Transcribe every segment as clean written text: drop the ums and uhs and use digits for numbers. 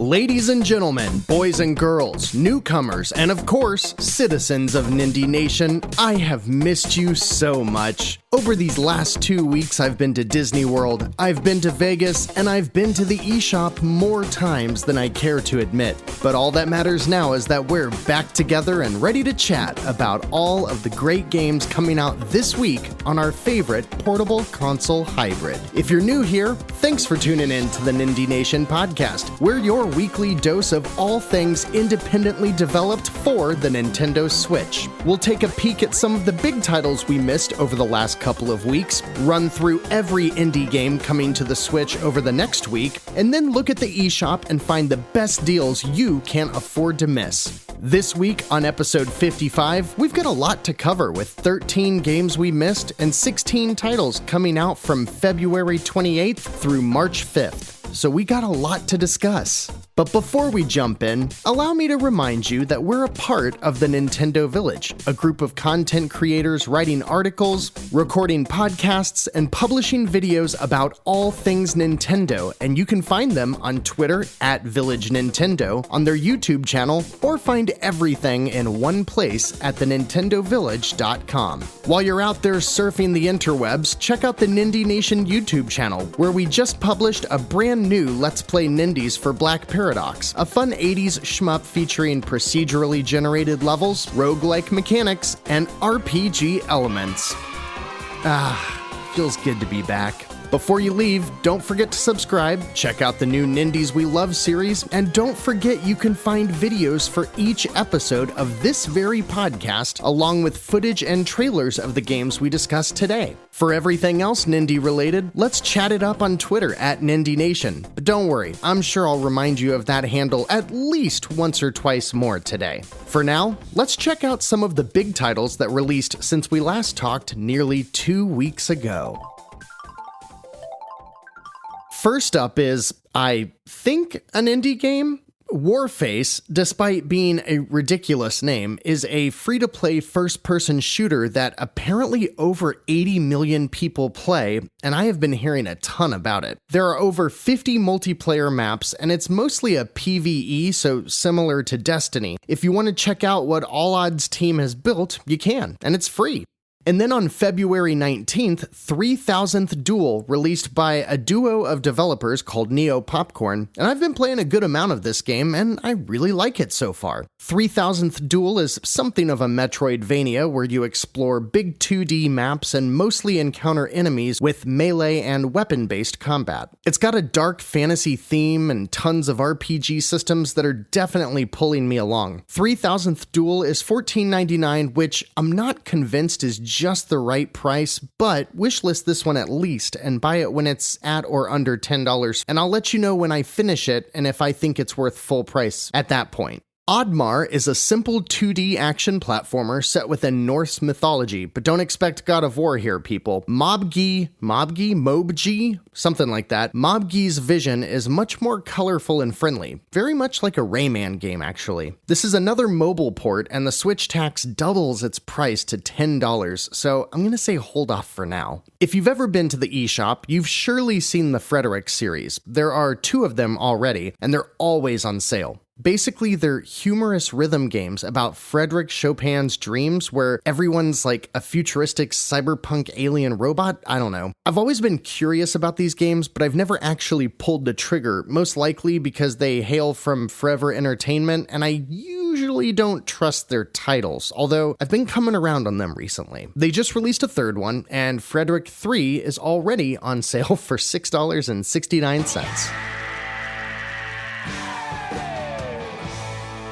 Ladies and gentlemen, boys and girls, newcomers, and of course, citizens of Nindie Nation, I have missed you so much. Over these last 2 weeks, I've been to Disney World, I've been to Vegas, and I've been to the eShop more times than I care to admit. But all that matters now is that we're back together and ready to chat about all of the great games coming out this week on our favorite portable console hybrid. If you're new here, thanks for tuning in to the Nindie Nation podcast. We're your weekly dose of all things independently developed for the Nintendo Switch. We'll take a peek at some of the big titles we missed over the last couple of weeks, run through every indie game coming to the Switch over the next week, and then look at the eShop and find the best deals you can't afford to miss. This week on episode 55, we've got a lot to cover with 13 games we missed and 16 titles coming out from February 28th through March 5th. So we got a lot to discuss. But before we jump in, allow me to remind you that we're a part of the Nintendo Village, a group of content creators writing articles, recording podcasts, and publishing videos about all things Nintendo, and you can find them on Twitter at Village Nintendo, on their YouTube channel, or find everything in one place at thenintendovillage.com. While you're out there surfing the interwebs, check out the Nindie Nation YouTube channel, where we just published a brand new Let's Play Nindies for Black Paradox, a fun 80s shmup featuring procedurally generated levels, roguelike mechanics, and RPG elements. Feels good to be back. Before you leave, don't forget to subscribe, check out the new Nindies We Love series, and don't forget you can find videos for each episode of this very podcast, along with footage and trailers of the games we discussed today. For everything else Nindie related, let's chat it up on Twitter at Nindie Nation. But don't worry, I'm sure I'll remind you of that handle at least once or twice more today. For now, let's check out some of the big titles that released since we last talked nearly 2 weeks ago. First up is, I think, an indie game? Warface, despite being a ridiculous name, is a free-to-play first-person shooter that apparently over 80 million people play, and I have been hearing a ton about it. There are over 50 multiplayer maps, and it's mostly a PvE, so similar to Destiny. If you want to check out what All Odds team has built, you can, and it's free. And then on February 19th, 3000th Duel, released by a duo of developers called Neo Popcorn, and I've been playing a good amount of this game, and I really like it so far. 3000th Duel is something of a Metroidvania where you explore big 2D maps and mostly encounter enemies with melee and weapon-based combat. It's got a dark fantasy theme and tons of RPG systems that are definitely pulling me along. 3000th Duel is $14.99, which I'm not convinced is just the right price, but wishlist this one at least and buy it when it's at or under $10, and I'll let you know when I finish it and if I think it's worth full price at that point. Oddmar is a simple 2D action platformer set within Norse mythology, but don't expect God of War here, people. Mobgi, something like that. Mobgi's vision is much more colorful and friendly, very much like a Rayman game, actually. This is another mobile port, and the Switch tax doubles its price to $10, so I'm gonna say hold off for now. If you've ever been to the eShop, you've surely seen the Frederick series. There are 2 of them already, and they're always on sale. Basically, they're humorous rhythm games about Frédéric Chopin's dreams where everyone's like a futuristic cyberpunk alien robot. I don't know. I've always been curious about these games, but I've never actually pulled the trigger, most likely because they hail from Forever Entertainment, and I usually don't trust their titles, although I've been coming around on them recently. They just released a 3rd one, and Frederick 3 is already on sale for $6.69.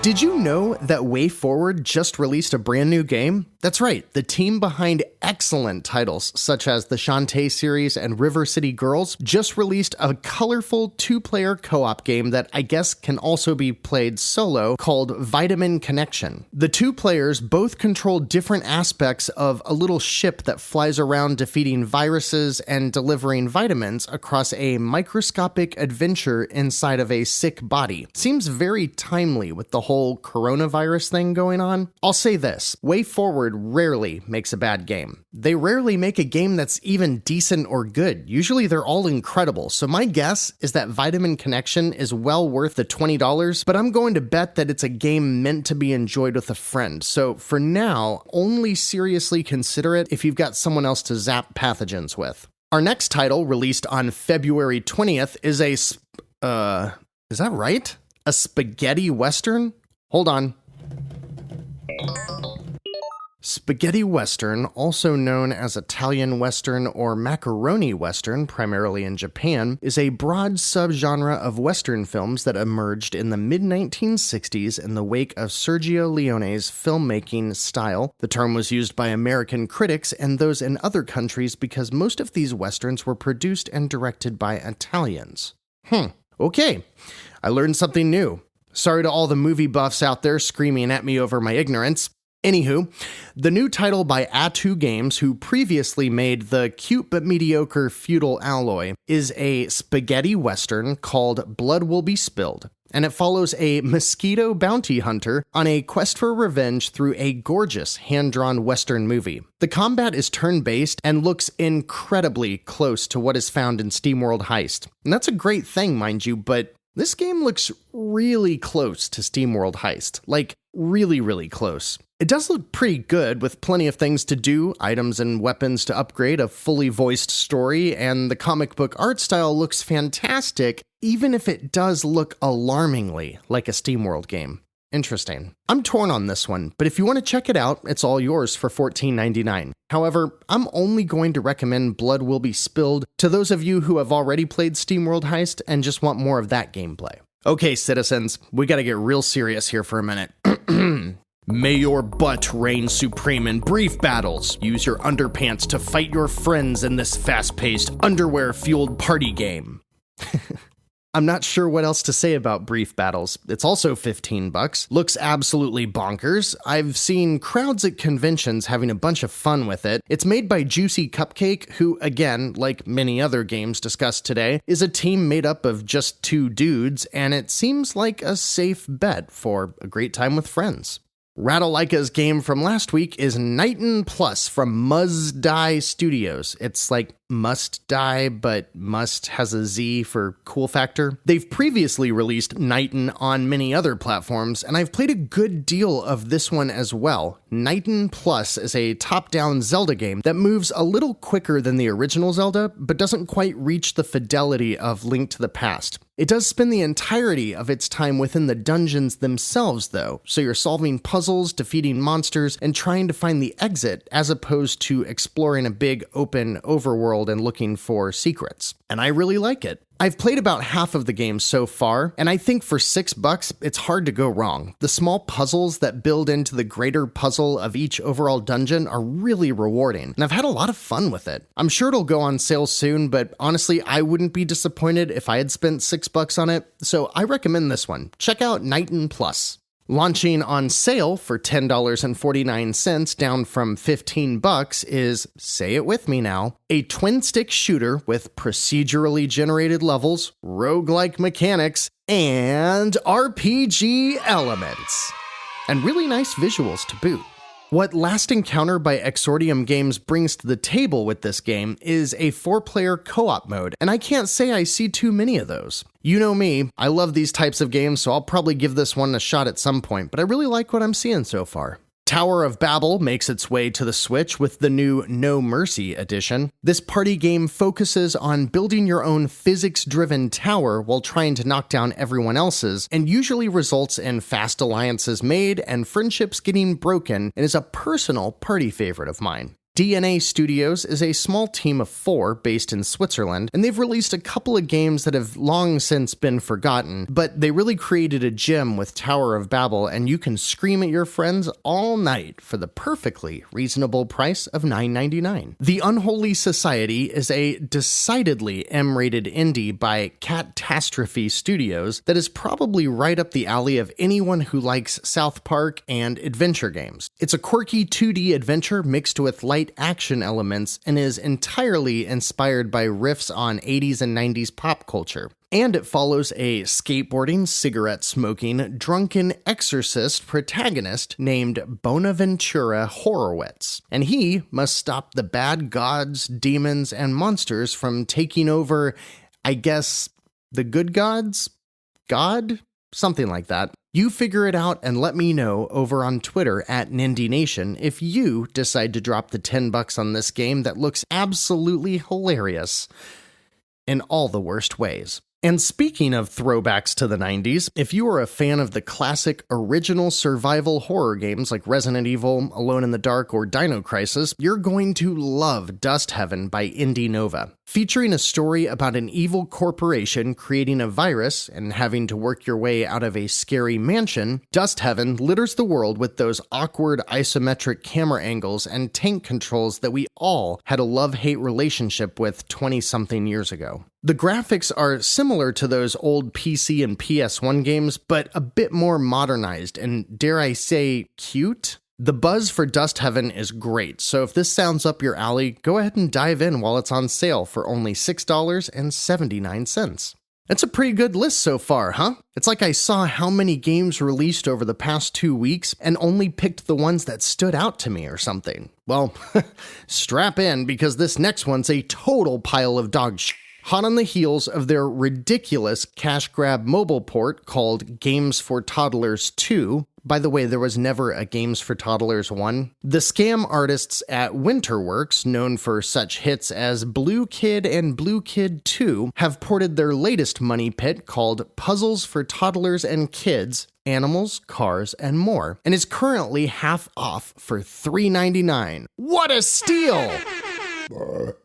Did you know that WayForward just released a brand new game? That's right, the team behind excellent titles such as the Shantae series and River City Girls just released a colorful 2-player co-op game that I guess can also be played solo called Vitamin Connection. The 2 players both control different aspects of a little ship that flies around defeating viruses and delivering vitamins across a microscopic adventure inside of a sick body. Seems very timely with the whole coronavirus thing going on. I'll say this, WayForward board rarely makes a bad game. They rarely make a game that's even decent or good. Usually they're all incredible, so my guess is that Vitamin Connection is well worth the $20, but I'm going to bet that it's a game meant to be enjoyed with a friend. So for now, only seriously consider it if you've got someone else to zap pathogens with. Our next title, released on February 20th, is is that right? A spaghetti western? Hold on. Spaghetti western, also known as Italian western or macaroni western, primarily in Japan, is a broad subgenre of western films that emerged in the mid-1960s in the wake of Sergio Leone's filmmaking style. The term was used by American critics and those in other countries because most of these westerns were produced and directed by Italians. Okay, I learned something new. Sorry to all the movie buffs out there screaming at me over my ignorance. Anywho, the new title by A2 Games, who previously made the cute but mediocre Feudal Alloy, is a spaghetti western called Blood Will Be Spilled, and it follows a mosquito bounty hunter on a quest for revenge through a gorgeous hand-drawn western movie. The combat is turn-based and looks incredibly close to what is found in SteamWorld Heist. And that's a great thing, mind you, but this game looks really close to SteamWorld Heist. Like, really, really close. It does look pretty good, with plenty of things to do, items and weapons to upgrade, a fully voiced story, and the comic book art style looks fantastic, even if it does look alarmingly like a SteamWorld game. Interesting. I'm torn on this one, but if you want to check it out, it's all yours for $14.99. However, I'm only going to recommend Blood Will Be Spilled to those of you who have already played SteamWorld Heist and just want more of that gameplay. Okay, citizens, we gotta get real serious here for a minute. May your butt reign supreme in brief battles. Use your underpants to fight your friends in this fast-paced, underwear-fueled party game. I'm not sure what else to say about brief battles. It's also $15, looks absolutely bonkers. I've seen crowds at conventions having a bunch of fun with it. It's made by Juicy Cupcake, who, again, like many other games discussed today, is a team made up of just two dudes, and it seems like a safe bet for a great time with friends. Ratalaika's game from last week is Knightin Plus from Must Die Studios. It's like Must Die, but Must has a Z for cool factor. They've previously released Knightin on many other platforms, and I've played a good deal of this one as well. Knightin Plus is a top-down Zelda game that moves a little quicker than the original Zelda, but doesn't quite reach the fidelity of Link to the Past. It does spend the entirety of its time within the dungeons themselves, though, so you're solving puzzles, defeating monsters, and trying to find the exit, as opposed to exploring a big open overworld and looking for secrets. And I really like it. I've played about half of the game so far, and I think for $6, it's hard to go wrong. The small puzzles that build into the greater puzzle of each overall dungeon are really rewarding, and I've had a lot of fun with it. I'm sure it'll go on sale soon, but honestly, I wouldn't be disappointed if I had spent $6 on it, so I recommend this one. Check out Knightin Plus. Launching on sale for $10.49, down from $15, is, say it with me now, a twin-stick shooter with procedurally generated levels, roguelike mechanics, and RPG elements. And really nice visuals to boot. What Last Encounter by Exordium Games brings to the table with this game is a 4-player co-op mode, and I can't say I see too many of those. You know me, I love these types of games, so I'll probably give this one a shot at some point, but I really like what I'm seeing so far. Tower of Babel makes its way to the Switch with the new No Mercy edition. This party game focuses on building your own physics-driven tower while trying to knock down everyone else's, and usually results in fast alliances made and friendships getting broken, and is a personal party favorite of mine. DNA Studios is a small team of 4 based in Switzerland, and they've released a couple of games that have long since been forgotten, but they really created a gem with Tower of Babel, and you can scream at your friends all night for the perfectly reasonable price of $9.99. The Unholy Society is a decidedly M-rated indie by Catastrophe Studios that is probably right up the alley of anyone who likes South Park and adventure games. It's a quirky 2D adventure mixed with light light action elements and is entirely inspired by riffs on 80s and 90s pop culture. And it follows a skateboarding, cigarette-smoking, drunken exorcist protagonist named Bonaventura Horowitz. And he must stop the bad gods, demons, and monsters from taking over, I guess, the good gods? God? Something like that. You figure it out and let me know over on Twitter at Nindie Nation if you decide to drop the $10 on this game that looks absolutely hilarious in all the worst ways. And speaking of throwbacks to the 90s, if you are a fan of the classic original survival horror games like Resident Evil, Alone in the Dark, or Dino Crisis, you're going to love Dust Heaven by Indie Nova. Featuring a story about an evil corporation creating a virus and having to work your way out of a scary mansion, Dust Heaven litters the world with those awkward isometric camera angles and tank controls that we all had a love-hate relationship with 20-something years ago. The graphics are similar to those old PC and PS1 games, but a bit more modernized and, dare I say, cute? The buzz for Dust Heaven is great, so if this sounds up your alley, go ahead and dive in while it's on sale for only $6.79. That's a pretty good list so far, huh? It's like I saw how many games released over the past 2 weeks and only picked the ones that stood out to me or something. Well, strap in because this next one's a total pile of dog shit. Hot on the heels of their ridiculous cash grab mobile port called Games for Toddlers 2. By the way, there was never a Games for Toddlers 1. The scam artists at Winterworks, known for such hits as Blue Kid and Blue Kid 2, have ported their latest money pit called Puzzles for Toddlers and Kids, Animals, Cars, and More, and is currently half off for $3.99. What a steal!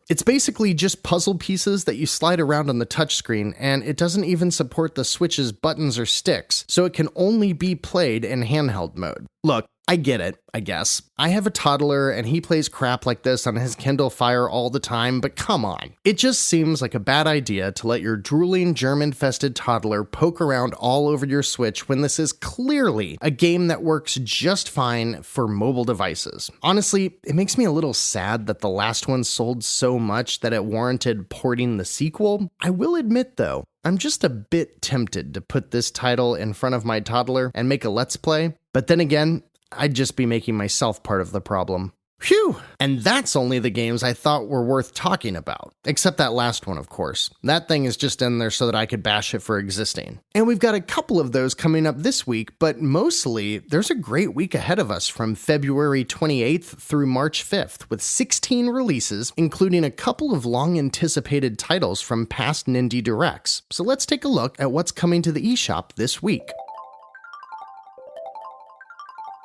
It's basically just puzzle pieces that you slide around on the touchscreen, and it doesn't even support the Switch's buttons or sticks, so it can only be played in handheld mode. Look, I get it, I guess. I have a toddler and he plays crap like this on his Kindle Fire all the time, but come on. It just seems like a bad idea to let your drooling, germ-infested toddler poke around all over your Switch when this is clearly a game that works just fine for mobile devices. Honestly, it makes me a little sad that the last one sold so much that it warranted porting the sequel. I will admit though, I'm just a bit tempted to put this title in front of my toddler and make a Let's Play, but then again, I'd just be making myself part of the problem. Phew! And that's only the games I thought were worth talking about. Except that last one, of course. That thing is just in there so that I could bash it for existing. And we've got a couple of those coming up this week, but mostly, there's a great week ahead of us from February 28th through March 5th, with 16 releases, including a couple of long-anticipated titles from past Nindie Directs. So let's take a look at what's coming to the eShop this week.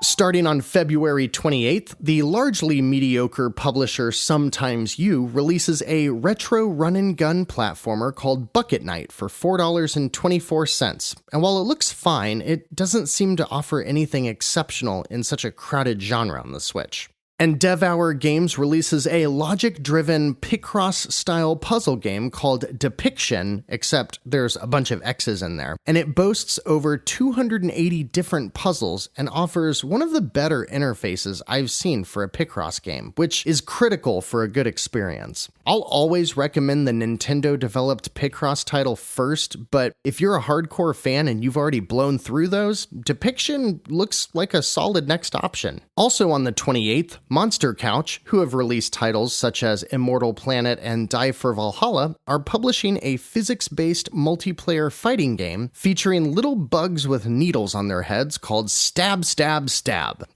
Starting on February 28th, the largely mediocre publisher Sometimes You releases a retro run-and-gun platformer called Bucket Night for $4.24, and while it looks fine, it doesn't seem to offer anything exceptional in such a crowded genre on the Switch. And Devour Games releases a logic-driven Picross-style puzzle game called Depiction, except there's a bunch of X's in there. And it boasts over 280 different puzzles and offers one of the better interfaces I've seen for a Picross game, which is critical for a good experience. I'll always recommend the Nintendo-developed Picross title first, but if you're a hardcore fan and you've already blown through those, Depiction looks like a solid next option. Also on the 28th, Monster Couch, who have released titles such as Immortal Planet and Die for Valhalla, are publishing a physics-based multiplayer fighting game featuring little bugs with needles on their heads called Stab, Stab, Stab.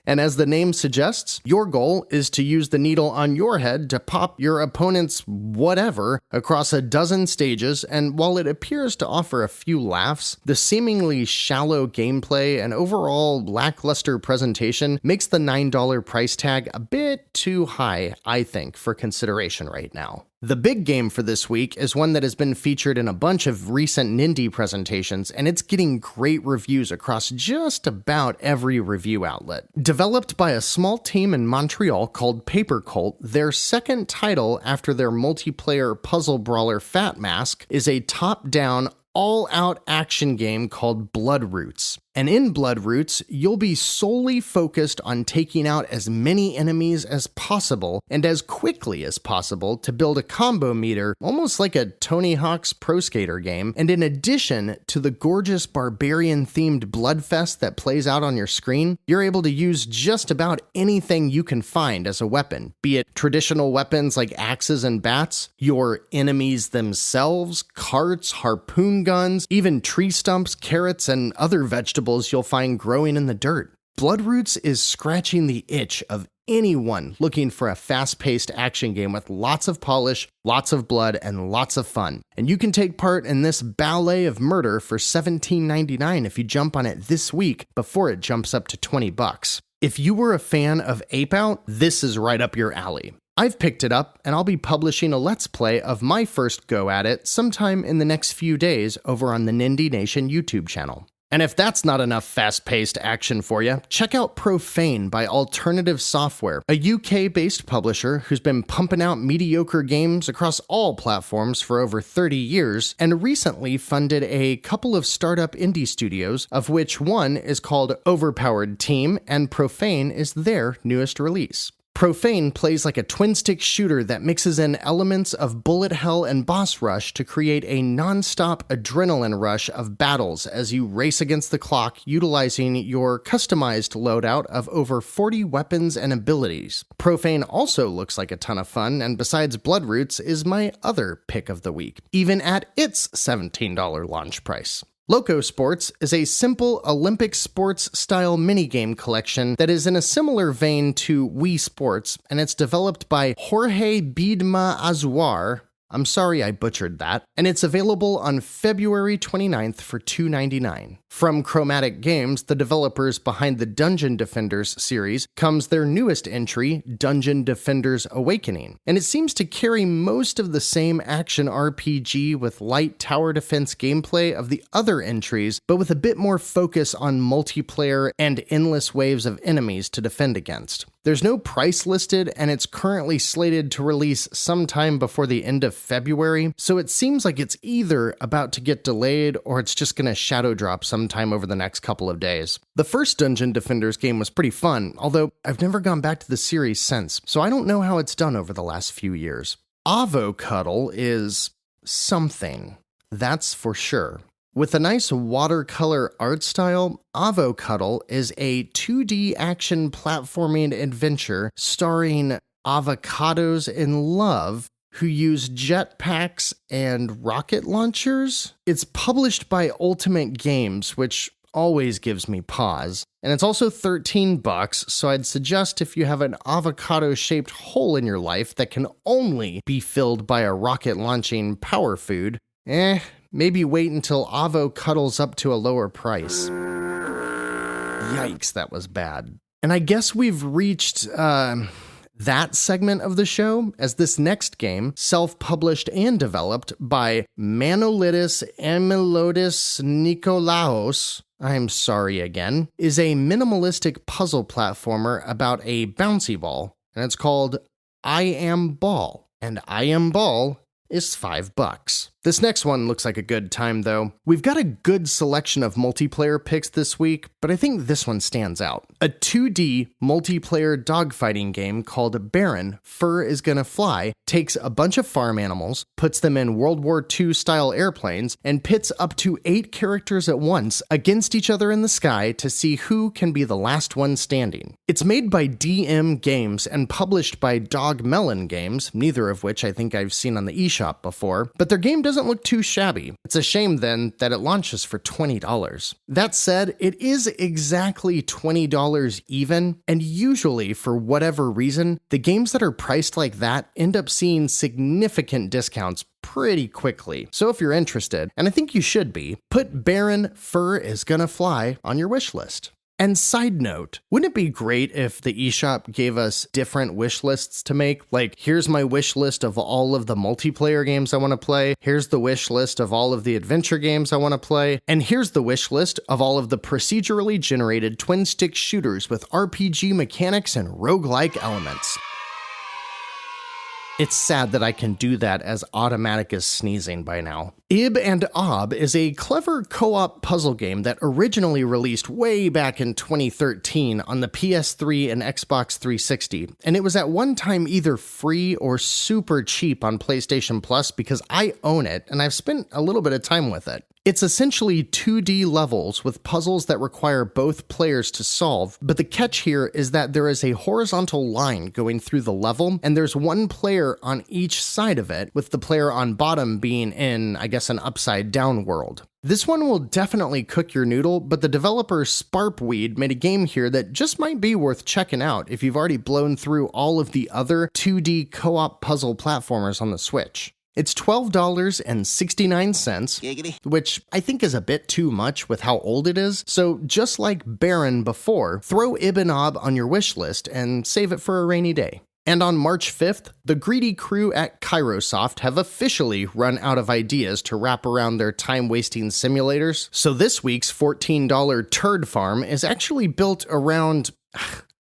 And as the name suggests, your goal is to use the needle on your head to pop your opponent's whatever across a dozen stages, and while it appears to offer a few laughs, the seemingly shallow gameplay and overall lackluster presentation makes the $9 price tag a bit too high, I think, for consideration right now. The big game for this week is one that has been featured in a bunch of recent Nindie presentations, and it's getting great reviews across just about every review outlet. Developed by a small team in Montreal called Paper Cult, their second title after their multiplayer puzzle brawler Fat Mask is a top-down, all-out action game called Bloodroots. And in Bloodroots, you'll be solely focused on taking out as many enemies as possible and as quickly as possible to build a combo meter, almost like a Tony Hawk's Pro Skater game. And in addition to the gorgeous barbarian-themed Bloodfest that plays out on your screen, you're able to use just about anything you can find as a weapon, be it traditional weapons like axes and bats, your enemies themselves, carts, harpoon guns, even tree stumps, carrots, and other vegetables you'll find growing in the dirt. Bloodroots is scratching the itch of anyone looking for a fast-paced action game with lots of polish, lots of blood, and lots of fun. And you can take part in this ballet of murder for $17.99 if you jump on it this week before it jumps up to $20. If you were a fan of Ape Out, this is right up your alley. I've picked it up, and I'll be publishing a Let's Play of my first go at it sometime in the next few days over on the Nindie Nation YouTube channel. And if that's not enough fast-paced action for you, check out Profane by Alternative Software, a UK-based publisher who's been pumping out mediocre games across all platforms for over 30 years, and recently funded a couple of startup indie studios, of which one is called Overpowered Team, and Profane is their newest release. Profane plays like a twin-stick shooter that mixes in elements of bullet hell and boss rush to create a non-stop adrenaline rush of battles as you race against the clock utilizing your customized loadout of over 40 weapons and abilities. Profane also looks like a ton of fun, and besides Bloodroots is my other pick of the week, even at its $17 launch price. Loco Sports is a simple Olympic sports-style minigame collection that is in a similar vein to Wii Sports, and it's developed by Jorge Biedma Azuar. I'm sorry I butchered that. And it's available on February 29th for $2.99. From Chromatic Games, the developers behind the Dungeon Defenders series, comes their newest entry, Dungeon Defenders Awakening. And it seems to carry most of the same action RPG with light tower defense gameplay of the other entries, but with a bit more focus on multiplayer and endless waves of enemies to defend against. There's no price listed, and it's currently slated to release sometime before the end of February, so it seems like it's either about to get delayed or it's just gonna shadow drop sometime over the next couple of days. The first Dungeon Defenders game was pretty fun, although I've never gone back to the series since, so I don't know how it's done over the last few years. Avocuddle is something, that's for sure. With a nice watercolor art style, Avocuddle is a 2D action platforming adventure starring avocados in love who use jetpacks and rocket launchers. It's published by Ultimate Games, which always gives me pause. And it's also $13, so I'd suggest if you have an avocado-shaped hole in your life that can only be filled by a rocket-launching power food, maybe wait until Avo cuddles up to a lower price. Yikes, that was bad. And I guess we've reached that segment of the show, as this next game, self-published and developed by Manolitis Emilotis Nikolaos, I'm sorry again, is a minimalistic puzzle platformer about a bouncy ball, and it's called I Am Ball, and I Am Ball is $5. This next one looks like a good time, though. We've got a good selection of multiplayer picks this week, but I think this one stands out. A 2D multiplayer dogfighting game called Baron, Fur is Gonna Fly, takes a bunch of farm animals, puts them in World War II style airplanes, and pits up to 8 characters at once against each other in the sky to see who can be the last one standing. It's made by DM Games and published by Dog Melon Games, neither of which I think I've seen on the eShop before, but their game doesn't look too shabby. It's a shame then that it launches for $20. That said, it is exactly $20 even, and usually for whatever reason, the games that are priced like that end up seeing significant discounts pretty quickly. So if you're interested, and I think you should be, put Baron, Fur is Gonna Fly on your wish list. And side note, wouldn't it be great if the eShop gave us different wish lists to make? Like, here's my wish list of all of the multiplayer games I want to play, here's the wish list of all of the adventure games I want to play, and here's the wish list of all of the procedurally generated twin-stick shooters with RPG mechanics and roguelike elements. It's sad that I can do that as automatic as sneezing by now. Ibb and Obb is a clever co-op puzzle game that originally released way back in 2013 on the PS3 and Xbox 360, and it was at one time either free or super cheap on PlayStation Plus because I own it and I've spent a little bit of time with it. It's essentially 2D levels with puzzles that require both players to solve, but the catch here is that there is a horizontal line going through the level, and there's one player on each side of it, with the player on bottom being in, I guess, an upside-down world. This one will definitely cook your noodle, but the developer Sparpweed made a game here that just might be worth checking out if you've already blown through all of the other 2D co-op puzzle platformers on the Switch. It's $12.69, which I think is a bit too much with how old it is, so just like Baron before, throw Ibb and Obb on your wish list and save it for a rainy day. And on March 5th, the greedy crew at Kairosoft have officially run out of ideas to wrap around their time-wasting simulators, so this week's $14 turd farm is actually built around,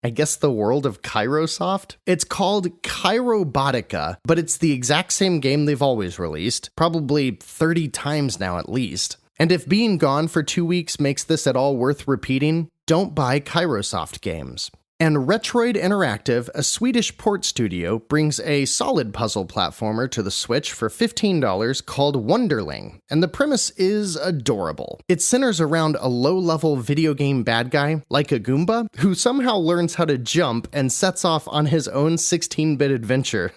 I guess, the world of Kairosoft? It's called Kairobotica, but it's the exact same game they've always released, probably 30 times now at least. And if being gone for 2 weeks makes this at all worth repeating, don't buy Kairosoft games. And Retroid Interactive, a Swedish port studio, brings a solid puzzle platformer to the Switch for $15 called Wonderling, and the premise is adorable. It centers around a low-level video game bad guy, like a Goomba, who somehow learns how to jump and sets off on his own 16-bit adventure.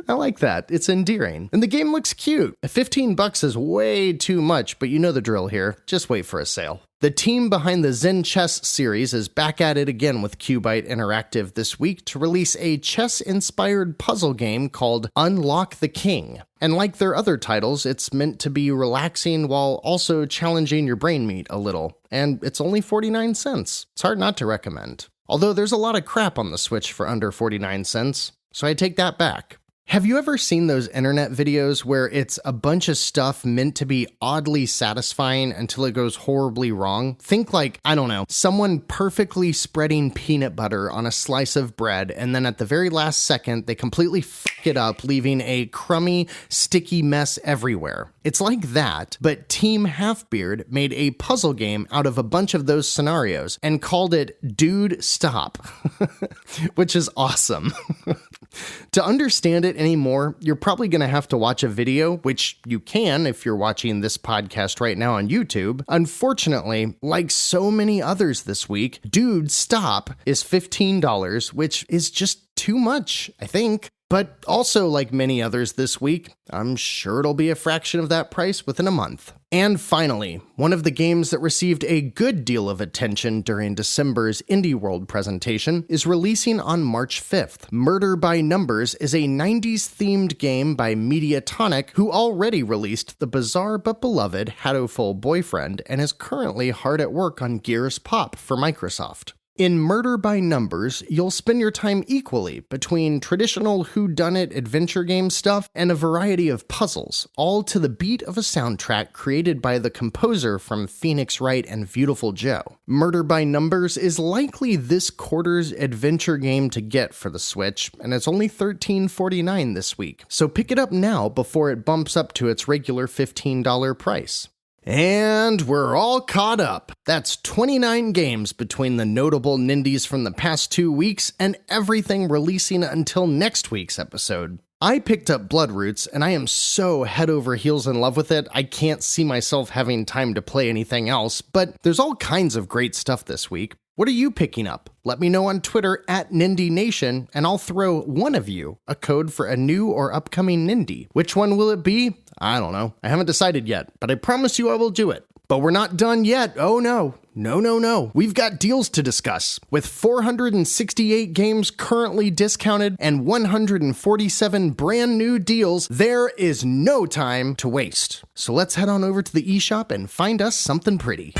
I like that. It's endearing. And the game looks cute. $15 is way too much, but you know the drill here. Just wait for a sale. The team behind the Zen Chess series is back at it again with Cubite Interactive this week to release a chess-inspired puzzle game called Unlock the King. And like their other titles, it's meant to be relaxing while also challenging your brain meat a little. And it's only 49 cents. It's hard not to recommend. Although there's a lot of crap on the Switch for under 49 cents, so I take that back. Have you ever seen those internet videos where it's a bunch of stuff meant to be oddly satisfying until it goes horribly wrong? Think like, I don't know, someone perfectly spreading peanut butter on a slice of bread, and then at the very last second, they completely fuck it up, leaving a crummy, sticky mess everywhere. It's like that, but Team Halfbeard made a puzzle game out of a bunch of those scenarios and called it Dude Stop, which is awesome. To understand it anymore, you're probably going to have to watch a video, which you can if you're watching this podcast right now on YouTube. Unfortunately, like so many others this week, Dude Stop is $15, which is just too much, I think. But also, like many others this week, I'm sure it'll be a fraction of that price within a month. And finally, one of the games that received a good deal of attention during December's Indie World presentation is releasing on March 5th. Murder by Numbers is a 90s-themed game by Mediatonic, who already released the bizarre but beloved Hatoful Boyfriend and is currently hard at work on Gears Pop for Microsoft. In Murder by Numbers, you'll spend your time equally between traditional whodunit adventure game stuff and a variety of puzzles, all to the beat of a soundtrack created by the composer from Phoenix Wright and Beautiful Joe. Murder by Numbers is likely this quarter's adventure game to get for the Switch, and it's only $13.49 this week, so pick it up now before it bumps up to its regular $15 price. And we're all caught up. That's 29 games between the notable Nindies from the past 2 weeks and everything releasing until next week's episode. I picked up Bloodroots, and I am so head over heels in love with it, I can't see myself having time to play anything else, but there's all kinds of great stuff this week. What are you picking up? Let me know on Twitter @NindieNation, and I'll throw one of you a code for a new or upcoming Nindie. Which one will it be? I don't know. I haven't decided yet, but I promise you I will do it. But we're not done yet. Oh no. No. We've got deals to discuss. With 468 games currently discounted and 147 brand new deals, there is no time to waste. So let's head on over to the eShop and find us something pretty.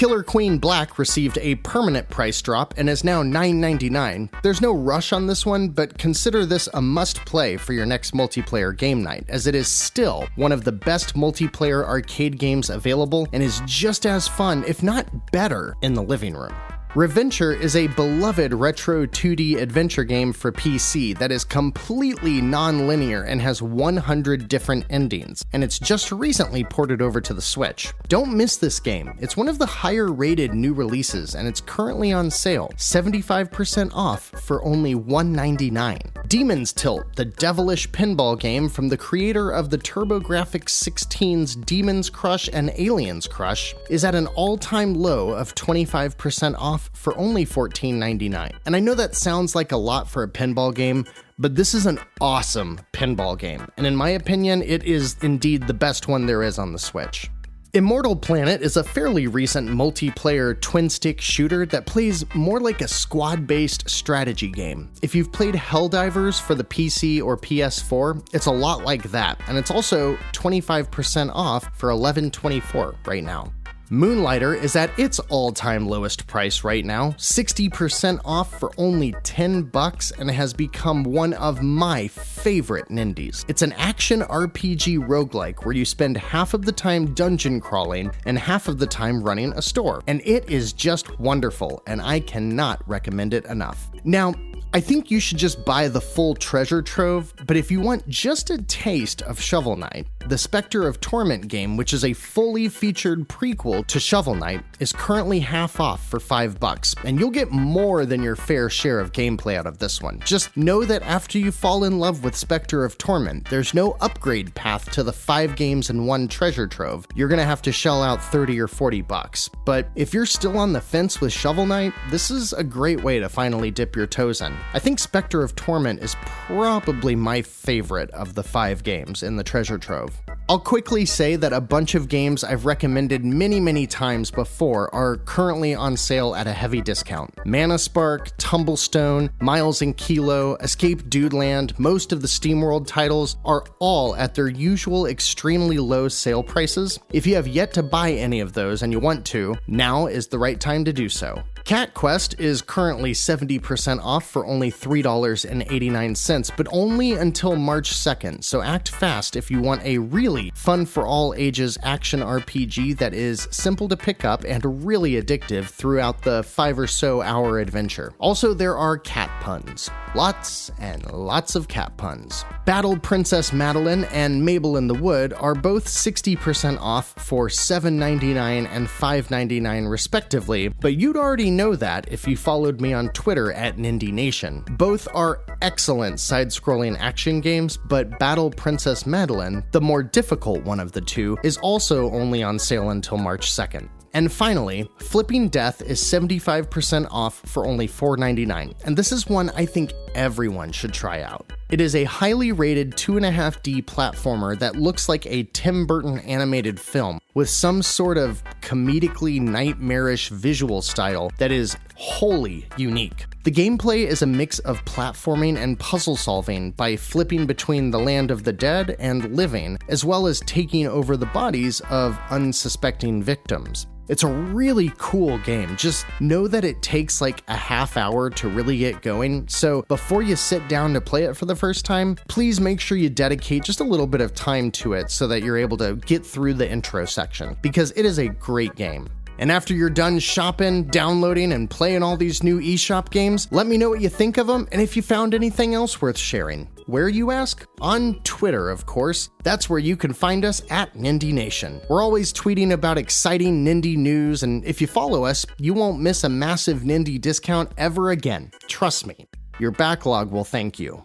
Killer Queen Black received a permanent price drop and is now $9.99. There's no rush on this one, but consider this a must-play for your next multiplayer game night, as it is still one of the best multiplayer arcade games available and is just as fun, if not better, in the living room. Reventure is a beloved retro 2D adventure game for PC that is completely non-linear and has 100 different endings, and it's just recently ported over to the Switch. Don't miss this game. It's one of the higher rated new releases, and it's currently on sale, 75% off for only $1.99. Demon's Tilt, the devilish pinball game from the creator of the TurboGrafx 16's Demon's Crush and Aliens Crush, is at an all-time low of 25% off for only $14.99. And I know that sounds like a lot for a pinball game, but this is an awesome pinball game, and in my opinion, it is indeed the best one there is on the Switch. Immortal Planet is a fairly recent multiplayer twin-stick shooter that plays more like a squad-based strategy game. If you've played Helldivers for the PC or PS4, it's a lot like that, and it's also 25% off for $11.24 right now. Moonlighter is at its all-time lowest price right now, 60% off for only $10, and has become one of my favorite Nindies. It's an action RPG roguelike where you spend half of the time dungeon crawling and half of the time running a store, and it is just wonderful, and I cannot recommend it enough. Now, I think you should just buy the full treasure trove, but if you want just a taste of Shovel Knight, the Spectre of Torment game, which is a fully featured prequel to Shovel Knight, is currently half off for $5, and you'll get more than your fair share of gameplay out of this one. Just know that after you fall in love with Spectre of Torment, there's no upgrade path to the 5 games in one treasure trove. You're gonna have to shell out $30 or $40. But if you're still on the fence with Shovel Knight, this is a great way to finally dip your toes in. I think Spectre of Torment is probably my favorite of the 5 games in the treasure trove. I'll quickly say that a bunch of games I've recommended many times before are currently on sale at a heavy discount. Mana Spark, Tumblestone, Miles and Kilo, Escape Dudeland, most of the SteamWorld titles are all at their usual extremely low sale prices. If you have yet to buy any of those and you want to, now is the right time to do so. Cat Quest is currently 70% off for only $3.89, but only until March 2nd, so act fast if you want a really fun for all ages action RPG that is simple to pick up and really addictive throughout the 5 or so hour adventure. Also, there are cat puns. Lots and lots of cat puns. Battle Princess Madeline and Mabel in the Wood are both 60% off for $7.99 and $5.99 respectively, but you'd already know that if you followed me on Twitter at Nindie Nation. Both are excellent side-scrolling action games, but Battle Princess Madeline, the more difficult one of the two, is also only on sale until March 2nd. And finally, Flipping Death is 75% off for only $4.99, and this is one I think everyone should try out. It is a highly rated 2.5D platformer that looks like a Tim Burton animated film with some sort of comedically nightmarish visual style that is wholly unique. The gameplay is a mix of platforming and puzzle solving by flipping between the land of the dead and living, as well as taking over the bodies of unsuspecting victims. It's a really cool game. Just know that it takes like a half hour to really get going, so before you sit down to play it for the first time, please make sure you dedicate just a little bit of time to it so that you're able to get through the intro section, because it is a great game. And after you're done shopping, downloading, and playing all these new eShop games, let me know what you think of them and if you found anything else worth sharing. Where, you ask? On Twitter, of course. That's where you can find us at Nindie Nation. We're always tweeting about exciting Nindie news, and if you follow us, you won't miss a massive Nindie discount ever again. Trust me, your backlog will thank you.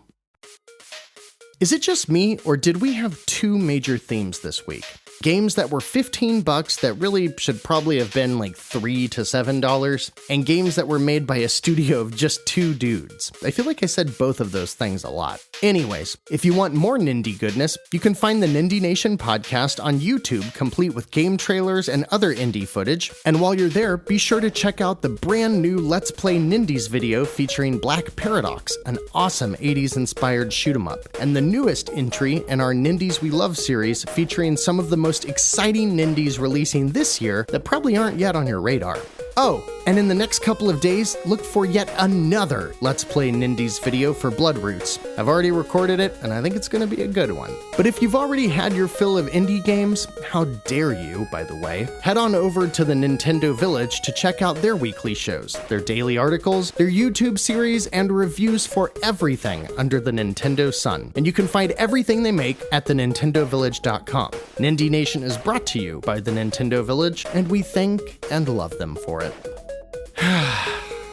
Is it just me, or did we have 2 major themes this week? Games that were $15 that really should probably have been like $3 to $7, and games that were made by a studio of just 2 dudes. I feel like I said both of those things a lot. Anyways, if you want more Nindie goodness, you can find the Nindie Nation podcast on YouTube, complete with game trailers and other indie footage. And while you're there, be sure to check out the brand new Let's Play Nindies video featuring Black Paradox, an awesome 80s inspired shoot 'em up, and the newest entry in our Nindies We Love series featuring some of the most most exciting Nindies releasing this year that probably aren't yet on your radar. Oh, and in the next couple of days, look for yet another Let's Play Nindies video for Bloodroots. I've already recorded it, and I think it's going to be a good one. But if you've already had your fill of indie games, how dare you, by the way, head on over to the Nintendo Village to check out their weekly shows, their daily articles, their YouTube series, and reviews for everything under the Nintendo sun. And you can find everything they make at thenintendovillage.com. Nindie Nation is brought to you by the Nintendo Village, and we thank and love them for it.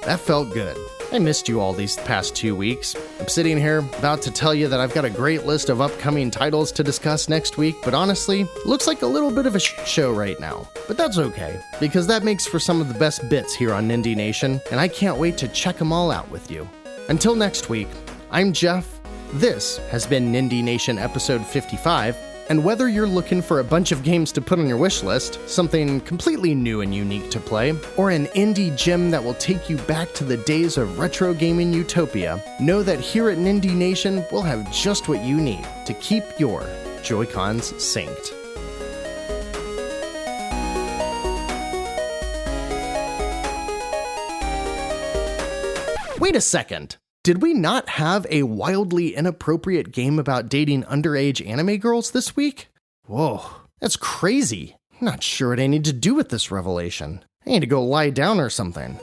That felt good. I missed you all these past 2 weeks. I'm sitting here about to tell you that I've got a great list of upcoming titles to discuss next week, but honestly, it looks like a little bit of a show right now. But that's okay, because that makes for some of the best bits here on Nindie Nation, and I can't wait to check them all out with you. Until next week, I'm Jeff. This has been Nindie Nation episode 55. And whether you're looking for a bunch of games to put on your wish list, something completely new and unique to play, or an indie gem that will take you back to the days of retro gaming utopia, know that here at Nindie Nation, we'll have just what you need to keep your Joy-Cons synced. Wait a second. Did we not have a wildly inappropriate game about dating underage anime girls this week? Whoa, that's crazy. I'm not sure what I need to do with this revelation. I need to go lie down or something.